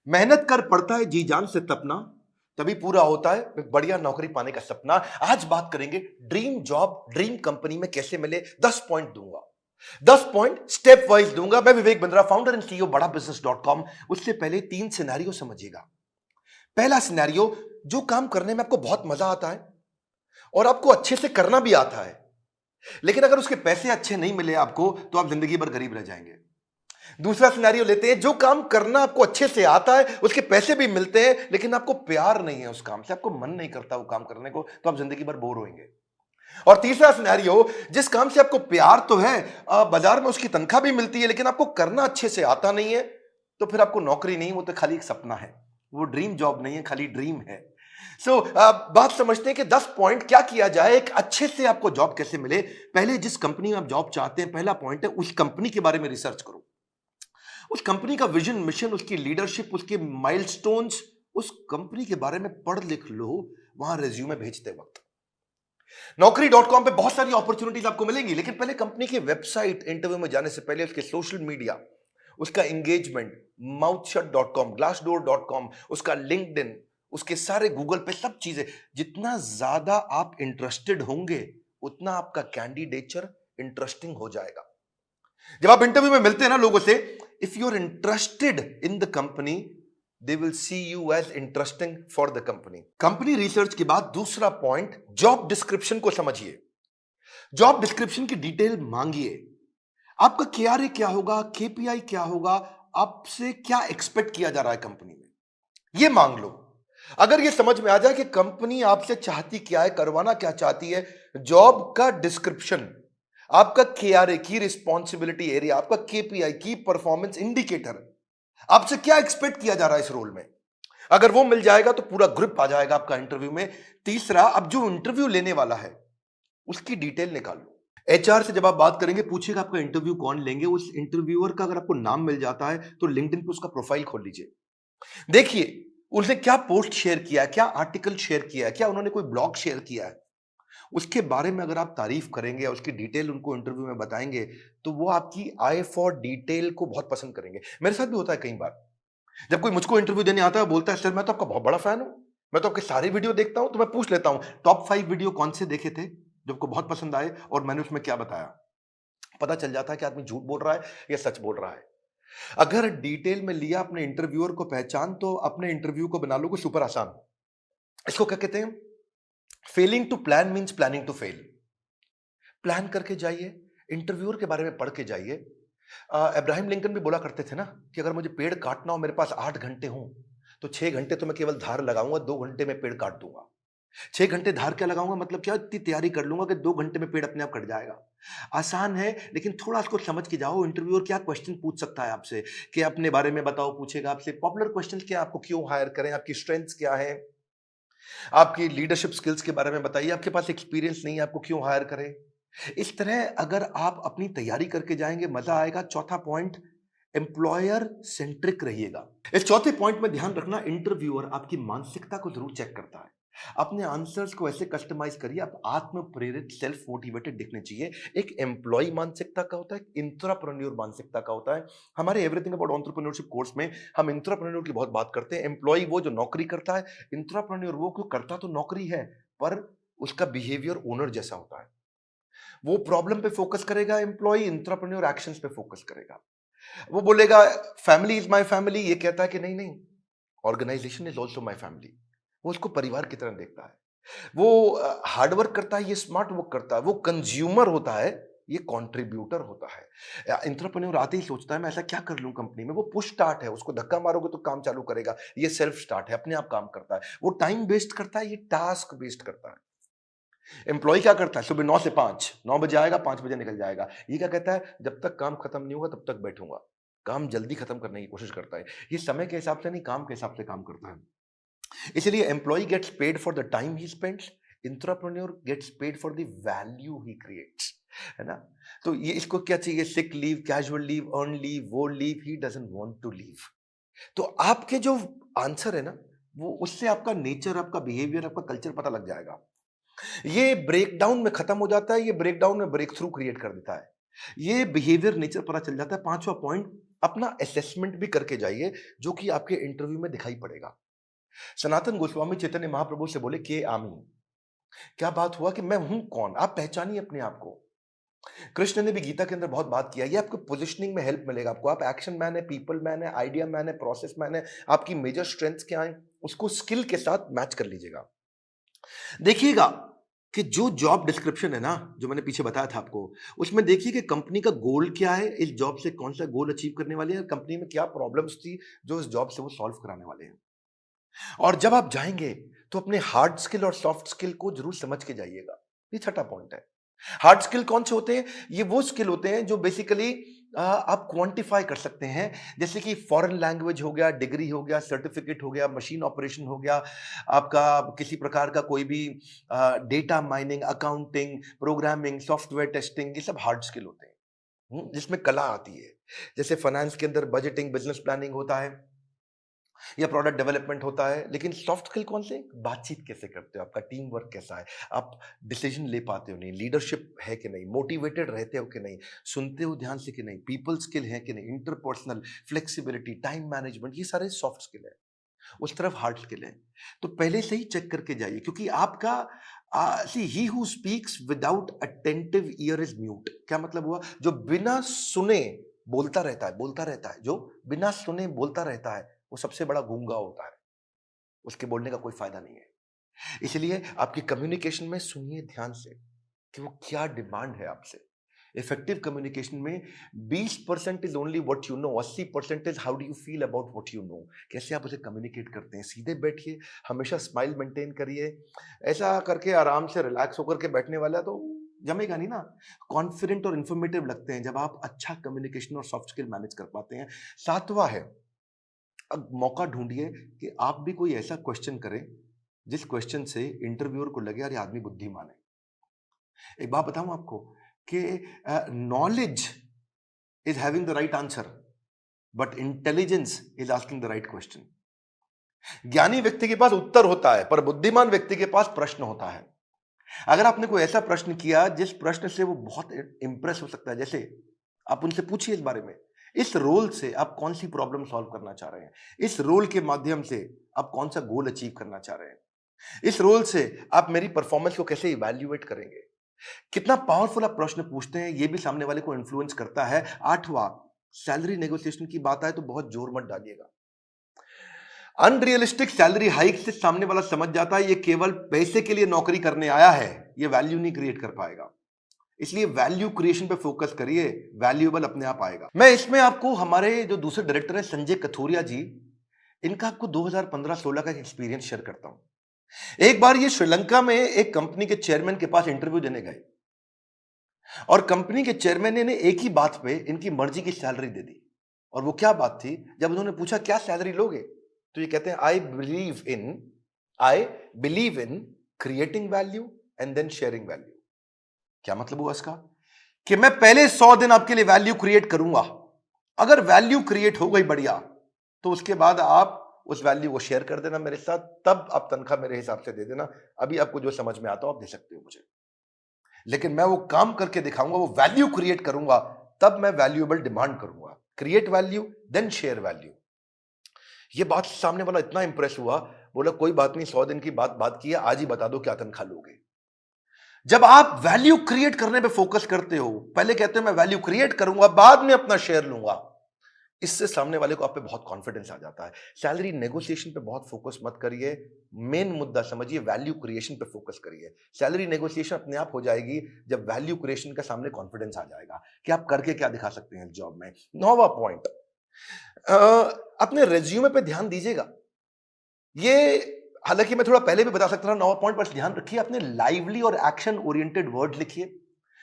मेहनत कर पड़ता है जी जान से तपना, तभी पूरा होता है एक बढ़िया नौकरी पाने का सपना। आज बात करेंगे ड्रीम जॉब ड्रीम कंपनी में कैसे मिले। 10 पॉइंट दूंगा, 10 पॉइंट स्टेप वाइज दूंगा। मैं Vivek Bindra, founder and CEO बड़ा बिजनेस डॉट कॉम। उससे पहले 3 सिनेरियो समझिएगा। पहला सिनेरियो, जो काम करने में आपको बहुत मजा आता है और आपको अच्छे से करना भी आता है, लेकिन अगर उसके पैसे अच्छे नहीं मिले आपको तो आप जिंदगी भर गरीब रह जाएंगे। दूसरा सिनेरियो लेते हैं, जो काम करना आपको अच्छे से आता है, उसके पैसे भी मिलते हैं, लेकिन आपको प्यार नहीं है उस काम से, आपको मन नहीं करता वो काम करने को, तो आप जिंदगी भर बोर होंगे। और तीसरा सिनेरियो, जिस काम से आपको प्यार तो है, बाजार में उसकी तनख्वाह भी मिलती है, लेकिन आपको करना अच्छे से आता नहीं है, तो फिर आपको नौकरी नहीं, वो तो खाली एक सपना है, वो ड्रीम जॉब नहीं है, खाली ड्रीम है। बात समझते हैं कि 10 पॉइंट क्या किया जाए, एक अच्छे से आपको जॉब कैसे मिले। पहले जिस कंपनी में आप जॉब चाहते हैं, पहला पॉइंट है उस कंपनी के बारे में रिसर्च करो। उस कंपनी का विजन, मिशन, उसकी लीडरशिप, उसके माइलस्टोन्स, उस कंपनी के बारे में पढ़ लिख लो वहां रिज्यूमे भेजते वक्त। नौकरी.com पे बहुत सारी अपॉर्चुनिटीज आपको मिलेंगी, लेकिन पहले कंपनी की वेबसाइट, इंटरव्यू में जाने से पहले उसके सोशल मीडिया, उसका एंगेजमेंट, mouthshut.com, glassdoor.com, उसका लिंक्डइन, उसके सारे गूगल पे सब चीजें। जितना ज्यादा आप इंटरेस्टेड होंगे उतना आपका कैंडिडेचर इंटरेस्टिंग हो जाएगा। जब आप इंटरव्यू में मिलते हैं ना लोगों से, if you are interested in the company, they will see you as interesting for the company. Company research के बाद दूसरा पॉइंट, जॉब डिस्क्रिप्शन को समझिए। जॉब डिस्क्रिप्शन की डिटेल मांगिए। आपका केआरए क्या होगा, केपीआई क्या होगा, आपसे क्या एक्सपेक्ट किया जा रहा है कंपनी में, यह मांग लो। अगर यह समझ में आ जाए कि कंपनी आपसे चाहती क्या है, करवाना क्या चाहती है, जॉब का डिस्क्रिप्शन, आपका केआरए की रिस्पॉन्सिबिलिटी एरिया, आपका केपीआई की परफॉर्मेंस इंडिकेटर, आपसे क्या एक्सपेक्ट किया जा रहा है इस रोल में, अगर वो मिल जाएगा तो पूरा ग्रिप आ जाएगा आपका इंटरव्यू में। तीसरा, अब जो इंटरव्यू लेने वाला है उसकी डिटेल निकाल लो। एचआर से जब आप बात करेंगे, पूछेगा आपका इंटरव्यू कौन लेंगे। उस इंटरव्यूअर का अगर आपको नाम मिल जाता है तो लिंक्डइन पे उसका प्रोफाइल खोल लीजिए, देखिए उसने क्या पोस्ट शेयर किया है, क्या आर्टिकल शेयर किया है, क्या उन्होंने कोई ब्लॉग शेयर किया है। उसके बारे में अगर आप तारीफ करेंगे या उसकी डिटेल उनको इंटरव्यू में बताएंगे, तो वो आपकी आई फॉर डिटेल को बहुत पसंद करेंगे। मेरे साथ भी होता है कई बार, जब कोई मुझको इंटरव्यू देने आता है, बोलता है सर मैं तो आपका बहुत बड़ा फैन हूं, मैं तो आपके सारे वीडियो देखता हूं, तो मैं पूछ लेता हूं टॉप 5 वीडियो कौन से देखे थे जो आपको बहुत पसंद आए और मैंने उसमें क्या बताया। पता चल जाता है कि आदमी झूठ बोल रहा है या सच बोल रहा है। अगर डिटेल में लिया अपने इंटरव्यूअर को पहचान, तो अपने इंटरव्यू को बना लो को सुपर आसान। इसको क्या कहते हैं, failing to plan means planning to fail. Plan करके जाइए, इंटरव्यूअर के बारे में पढ़ के जाइए। अब्राहम लिंकन भी बोला करते थे ना कि अगर मुझे पेड़ काटना हो, मेरे पास 8 घंटे हों, तो 6 घंटे तो मैं केवल धार लगाऊंगा, 2 घंटे में पेड़ काट दूंगा। 6 घंटे धार क्या लगाऊंगा, मतलब क्या, इतनी तैयारी कर लूंगा कि 2 घंटे में पेड़ अपने आप कट जाएगा। आसान है, लेकिन थोड़ा इसको समझ के जाओ। इंटरव्यूअर क्या क्वेश्चन पूछ सकता है आपसे, कि अपने बारे में बताओ, पूछेगा आपसे पॉपुलर क्वेश्चन क्या, आपको क्यों हायर करें, आपकी स्ट्रेंथ्स क्या है, आपकी लीडरशिप स्किल्स के बारे में बताइए, आपके पास एक्सपीरियंस नहीं है, आपको क्यों हायर करें। इस तरह अगर आप अपनी तैयारी करके जाएंगे, मजा आएगा। चौथा पॉइंट, एम्प्लॉयर सेंट्रिक रहिएगा। इस चौथे पॉइंट में ध्यान रखना, इंटरव्यूअर आपकी मानसिकता को जरूर चेक करता है। अपने आंसर्स को ऐसे कस्टमाइज करिए, आप आत्म प्रेरित, सेल्फ मोटिवेटेड दिखने चाहिए। एक एम्प्लॉय मानसिकता का होता है, एक इंट्राप्रेन्योर मानसिकता का होता है। हमारे एवरीथिंग अबाउट एंटरप्रेन्योरशिप कोर्स में हम इंट्राप्रेन्योर की बहुत बात करते हैं। एम्प्लॉय वो जो नौकरी करता है, इंट्राप्रेन्योर वो क्यों करता तो नौकरी है, पर उसका बिहेवियर ओनर जैसा होता है। वो प्रॉब्लम पे फोकस करेगा, एम्प्लॉय इंट्राप्रेन्योर एक्शंस पे फोकस करेगा। वो बोलेगा फैमिली इज माय फैमिली, ये कहता है कि नहीं नहीं, organization is also my family. वो उसको परिवार की तरह देखता है। वो हार्डवर्क करता है, ये स्मार्ट वर्क करता है। वो कंज्यूमर होता है, ये कंट्रीब्यूटर होता है। एंटरप्रेन्योर आते ही सोचता है मैं ऐसा क्या कर लूं कंपनी में। वो पुश स्टार्ट है, उसको धक्का मारोगे तो काम चालू करेगा। ये सेल्फ स्टार्ट है, अपने आप काम करता है। वो टाइम वेस्ट करता है, ये टास्क वेस्ट करता है। एम्प्लॉय क्या करता है, सुबह 9 से 5, 9 बजे आएगा, 5 बजे निकल जाएगा। ये क्या कहता है, जब तक काम खत्म नहीं होगा तब तक बैठूंगा। काम जल्दी खत्म करने की कोशिश करता है। ये समय के हिसाब से नहीं, काम के हिसाब से काम करता है। इसलिए employ gets paid for the time he spends, intrapreneur gets paid for the value he creates, है ना। तो ये इसको क्या चाहिए, sick leave, casual leave, earn leave, वो leave, he doesn't want to leave. तो आपके जो आंसर है ना, वो उससे आपका नेचर, आपका बिहेवियर, आपका कल्चर पता लग जाएगा। ये ब्रेकडाउन में खत्म हो जाता है, ये ब्रेकडाउन में ब्रेक थ्रू क्रिएट कर देता है। ये बिहेवियर नेचर पता चल जाता है। पांचवा पॉइंट, अपना असेसमेंट भी करके जाइए, जो कि आपके इंटरव्यू में दिखाई पड़ेगा। सनातन गोस्वामी चैतन्य महाप्रभु से बोले कि आमी, क्या बात हुआ कि मैं हूं कौन, आप पहचानिए अपने आप को। कृष्ण ने भी गीता के अंदर बहुत बात किया, ये आपको पोजिशनिंग में हेल्प मिलेगा। आपको आप एक्शन मैन है, पीपल मैन है, आइडिया मैन है, प्रोसेस मैन है, आपकी मेजर स्ट्रेंथ्स क्या है, उसको स्किल के साथ मैच कर लीजिएगा। देखिएगा कि जो जॉब डिस्क्रिप्शन है ना, जो मैंने पीछे बताया था आपको, उसमें देखिए कि कंपनी का गोल क्या है, इस जॉब से कौन सा गोल अचीव करने वाले हैं, कंपनी में क्या प्रॉब्लम्स थी जो इस जॉब से वो सॉल्व कराने वाले हैं। और जब आप जाएंगे तो अपने हार्ड स्किल और सॉफ्ट स्किल को जरूर समझ के जाइएगा। ये छठा पॉइंट है। हार्ड स्किल कौन से होते हैं? ये वो स्किल होते हैं जो बेसिकली आप क्वांटिफाई कर सकते हैं, जैसे कि फॉरेन लैंग्वेज हो गया, डिग्री हो गया, सर्टिफिकेट हो गया, मशीन ऑपरेशन हो गया, आपका किसी प्रकार का कोई भी data mining, accounting, programming, software testing, ये सब हार्ड स्किल होते हैं। जिसमें कला आती है। जैसे फाइनेंस के अंदर बजटिंग, बिजनेस प्लानिंग होता है या प्रोडक्ट डेवलपमेंट होता है। लेकिन सॉफ्ट स्किल कौन से? बातचीत कैसे करते हो, आपका टीम वर्क कैसा है, आप डिसीजन ले पाते हो नहीं, लीडरशिप है कि नहीं, मोटिवेटेड रहते हो कि नहीं, सुनते हो ध्यान से कि नहीं, पीपल स्किल है कि नहीं, इंटरपर्सनल फ्लेक्सिबिलिटी, टाइम मैनेजमेंट, ये सारे सॉफ्ट स्किल है। उस तरफ हार्ड स्किल है। तो पहले से ही चेक करके जाइए, क्योंकि आपका see he who speaks without attentive ear is mute. क्या मतलब हुआ? जो बिना सुने बोलता रहता है, बोलता रहता है, जो बिना सुने बोलता रहता है, वो सबसे बड़ा गूंगा होता है। उसके बोलने का कोई फायदा नहीं है। इसलिए आपकी कम्युनिकेशन में सुनिए ध्यान से कि वो क्या डिमांड है आपसे। इफेक्टिव कम्युनिकेशन में 20% is only what you know, 80% is how do you feel about what you know. कैसे आप उसे कम्युनिकेट करते हैं। सीधे बैठिए, हमेशा स्माइल मेंटेन करिए। ऐसा करके आराम से रिलैक्स होकर के बैठने वाला तो जमेगा नहीं ना। कॉन्फिडेंट और इंफॉर्मेटिव लगते हैं जब आप अच्छा कम्युनिकेशन और सॉफ्ट स्किल मैनेज कर पाते हैं। सातवां है, अब मौका ढूंढिए कि आप भी कोई ऐसा क्वेश्चन करें जिस क्वेश्चन से इंटरव्यूअर को लगे यार ये आदमी बुद्धिमान है। एक बात बताऊं आपको कि knowledge is having the right answer, but intelligence is asking the right question. ज्ञानी व्यक्ति के पास उत्तर होता है, पर बुद्धिमान व्यक्ति के पास प्रश्न होता है। अगर आपने कोई ऐसा प्रश्न किया जिस प्रश्न से वो बहुत इंप्रेस हो सकता है, जैसे आप उनसे पूछिए इस बारे में, इस रोल से आप कौन सी प्रॉब्लम सॉल्व करना चाह रहे हैं, इस रोल के माध्यम से आप कौन सा गोल अचीव करना चाह रहे हैं, इस रोल से आप मेरी परफॉर्मेंस को कैसे इवैल्यूएट करेंगे। कितना पावरफुल आप प्रश्न पूछते हैं, ये भी सामने वाले को इन्फ्लुएंस करता है। आठवां, सैलरी नेगोशिएशन की बात आए तो बहुत जोर मत डालिएगा। अनरियलिस्टिक सैलरी हाइक से सामने वाला समझ जाता है ये केवल पैसे के लिए नौकरी करने आया है, ये वैल्यू नहीं क्रिएट कर पाएगा। इसलिए वैल्यू क्रिएशन पे फोकस करिए, वैल्यूएबल अपने आप आएगा। मैं इसमें आपको हमारे जो दूसरे डायरेक्टर हैं संजय कथोरिया जी, इनका आपको 2015-16 का एक्सपीरियंस शेयर करता हूं। एक बार ये श्रीलंका में एक कंपनी के चेयरमैन के पास इंटरव्यू देने गए और कंपनी के चेयरमैन ने इन्हें एक ही बात पे इनकी मर्जी की सैलरी दे दी। और वो क्या बात थी? जब उन्होंने पूछा क्या सैलरी लोगे, तो ये कहते हैं I believe in creating value and then sharing value. क्या मतलब हुआ इसका? कि मैं पहले 100 दिन आपके लिए वैल्यू क्रिएट करूंगा, अगर वैल्यू क्रिएट हो गई बढ़िया, तो उसके बाद आप उस वैल्यू को शेयर कर देना मेरे साथ, तब आप तनख्वाह मेरे हिसाब से दे देना। अभी आपको जो समझ में आता हो आप दे सकते हो मुझे, लेकिन मैं वो काम करके दिखाऊंगा, वो वैल्यू क्रिएट करूंगा, तब मैं वैल्यूएबल डिमांड करूंगा। Create value then share value. ये बात सामने वाला इतना इंप्रेस हुआ, बोला कोई बात नहीं, 100 दिन की बात की है, आज ही बता दो क्या तनख्वाह लोगे। जब आप वैल्यू क्रिएट करने पे फोकस करते हो, पहले कहते हैं मैं वैल्यू क्रिएट करूंगा, बाद में अपना शेयर लूंगा, इससे सामने वाले को आप पे बहुत कॉन्फिडेंस आ जाता है। सैलरी नेगोशिएशन पे बहुत फोकस मत करिए, मेन मुद्दा समझिए, वैल्यू क्रिएशन पे फोकस करिए। सैलरी नेगोशिएशन अपने आप हो जाएगी जब वैल्यू क्रिएशन का सामने कॉन्फिडेंस आ जाएगा कि आप करके क्या दिखा सकते हैं जॉब में। 9वां पॉइंट, अपने रेज्यूमे पे ध्यान दीजिएगा। ये हालांकि मैं थोड़ा पहले भी बता सकता था 9वां पॉइंट, पर ध्यान रखिए अपने लाइवली और एक्शन ओरिएंटेड वर्ड लिखिए।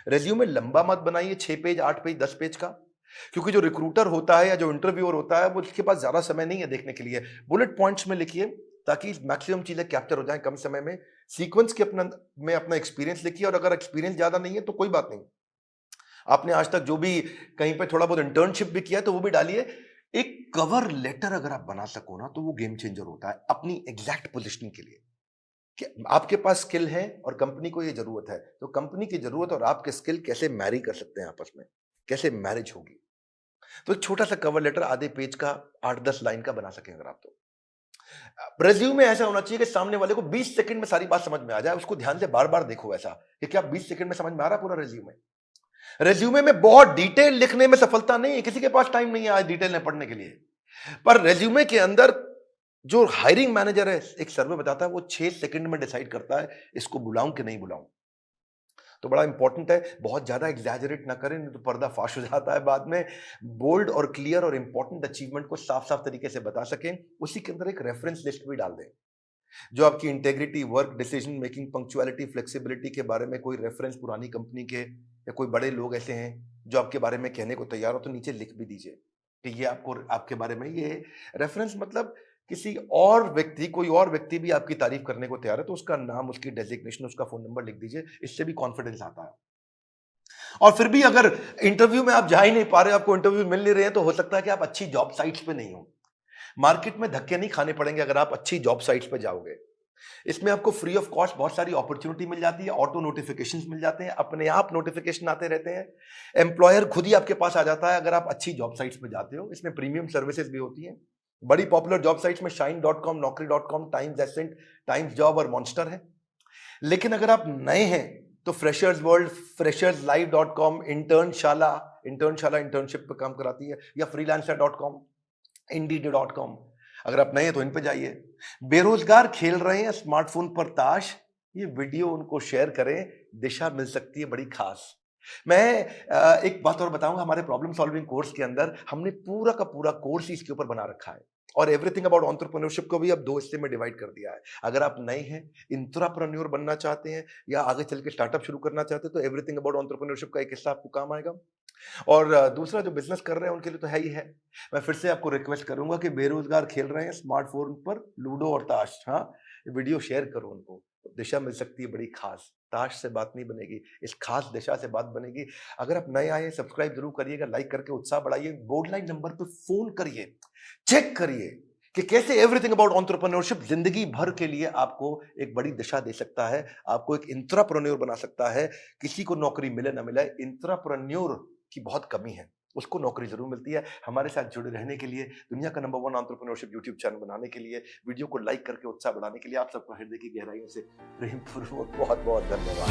रेज्यूमे लंबा मत बनाइए, 6 पेज, 8 पेज, 10 पेज का, क्योंकि जो रिक्रूटर होता है या जो इंटरव्यूअर होता है वो उसके पास ज्यादा समय नहीं है देखने के लिए। बुलेट पॉइंट्स में लिखिए ताकि मैक्सिमम चीजें कैप्चर हो जाएं कम समय में। सीक्वेंस के अपना एक्सपीरियंस लिखिए, और अगर एक्सपीरियंस ज्यादा नहीं है तो कोई बात नहीं, आपने आज तक जो भी कहीं पे थोड़ा बहुत इंटर्नशिप भी किया है तो वो भी डालिए। एक कवर लेटर अगर आप बना सको ना, तो वो गेम चेंजर होता है अपनी एग्जैक्ट पोजीशनिंग के लिए। कि आपके पास स्किल है और कंपनी को ये जरूरत है, तो कंपनी की जरूरत और आपके स्किल कैसे मैरी कर सकते हैं आपस में, कैसे मैरिज होगी। तो एक छोटा सा कवर लेटर आधे पेज का 8-10 लाइन का बना सकें अगर आप तो। रेज्यूमे ऐसा होना चाहिए कि सामने वाले को 20 सेकंड में सारी बात समझ में आ जाए। उसको ध्यान से बार-बार देखो ऐसा कि क्या 20 सेकंड में समझ में आ रहा है पूरा रेज्यूमे। रेज्यूमे में बहुत डिटेल लिखने में सफलता नहीं है, किसी के पास टाइम नहीं है आज डिटेल में पढ़ने के लिए। पर रेज्यूमे के अंदर जो हायरिंग मैनेजर है, एक सर्वे बताता है वो 6 सेकंड में डिसाइड करता है इसको बुलाऊं कि नहीं बुलाऊं। तो बड़ा इंपॉर्टेंट है, बहुत ज्यादा एग्जैजरेट ना करें नहीं तो पर्दा फाश हो जाता है बाद में। बोल्ड और क्लियर और इंपॉर्टेंट अचीवमेंट को साफ साफ तरीके से बता सकें। उसी के अंदर एक रेफरेंस लिस्ट भी डाल दें जो आपकी integrity, work, decision making, punctuality, flexibility के बारे में कोई रेफरेंस पुरानी कंपनी के या कोई बड़े लोग ऐसे हैं जो आपके बारे में कहने को तैयार हो तो नीचे लिख भी दीजिए कि ये आपको आपके बारे में ये रेफरेंस, मतलब किसी और व्यक्ति, कोई और व्यक्ति भी आपकी तारीफ करने को तैयार है तो उसका नाम, उसकी डेजिग्नेशन, उसका फोन नंबर लिख दीजिए। इससे भी कॉन्फिडेंस आता है। और फिर भी अगर इंटरव्यू में आप जा ही नहीं पा रहे, आपको इंटरव्यू मिल नहीं रहे हैं तो हो सकता है कि आप अच्छी जॉब साइट्स पे नहीं हो। मार्केट में धक्के नहीं खाने पड़ेंगे अगर आप अच्छी जॉब साइट्स पे जाओगे। इसमें आपको फ्री ऑफ कॉस्ट बहुत सारी अपॉर्चुनिटी मिल जाती है, ऑटो नोटिफिकेशंस मिल जाते हैं, अपने आप नोटिफिकेशन आते रहते हैं, एम्प्लॉयर खुद ही आपके पास आ जाता है अगर आप अच्छी जॉब साइट्स पे जाते हो। इसमें प्रीमियम सर्विसेज भी होती हैं। बड़ी पॉपुलर जॉब साइट्स में shine.com, naukri.com, Times Ascent, Times job और मॉन्स्टर है। लेकिन अगर आप नए हैं तो freshers world, fresherslive.com, Internshala internship पे काम कराती है, या freelancer.com, indeed.com। अगर आप नए हैं तो इन पे जाइए। बेरोजगार खेल रहे हैं स्मार्टफोन पर ताश, ये वीडियो उनको शेयर करें, दिशा मिल सकती है बड़ी खास। मैं एक बात और बताऊंगा, हमारे प्रॉब्लम सॉल्विंग कोर्स के अंदर हमने पूरा का पूरा कोर्स ही इसके ऊपर बना रखा है और एवरीथिंग अबाउट एंटरप्रेन्योरशिप को भी अब 2 हिस्से में डिवाइड कर दिया है। अगर आप नए हैं, इंट्राप्रेन्योर बनना चाहते हैं या आगे चल के स्टार्टअप शुरू करना चाहते हैं तो एवरीथिंग अबाउट एंटरप्रेन्योरशिप का एक हिस्सा आपको काम आएगा। और दूसरा जो बिजनेस कर रहे हैं उनके लिए तो है ही है। मैं फिर से आपको रिक्वेस्ट करूंगा कि बेरोजगार खेल रहे हैं स्मार्टफोन पर लूडो और ताश, हाँ, वीडियो शेयर करो उनको, दिशा मिल सकती है बड़ी खास। ताश से बात नहीं बनेगी, इस खास दिशा से बात बनेगी। अगर आप नए आए, सब्सक्राइब जरूर करिएगा, लाइक करके उत्साह बढ़ाइए, बोर्ड लाइन नंबर पे फोन करिए, चेक करिए कि कैसे एवरीथिंग अबाउट एंटरप्रेन्योरशिप जिंदगी भर के लिए आपको एक बड़ी दिशा दे सकता है, आपको एक इंट्राप्रेन्योर बना सकता है। किसी को नौकरी मिले ना मिले, इंट्राप्रेन्योर की बहुत कमी है, उसको नौकरी जरूर मिलती है। हमारे साथ जुड़े रहने के लिए, दुनिया का नंबर 1 एंटरप्रेन्योरशिप यूट्यूब चैनल बनाने के लिए, वीडियो को लाइक करके उत्साह बढ़ाने के लिए आप सबको हृदय की गहराइयों से प्रेम पूर्वक बहुत बहुत धन्यवाद।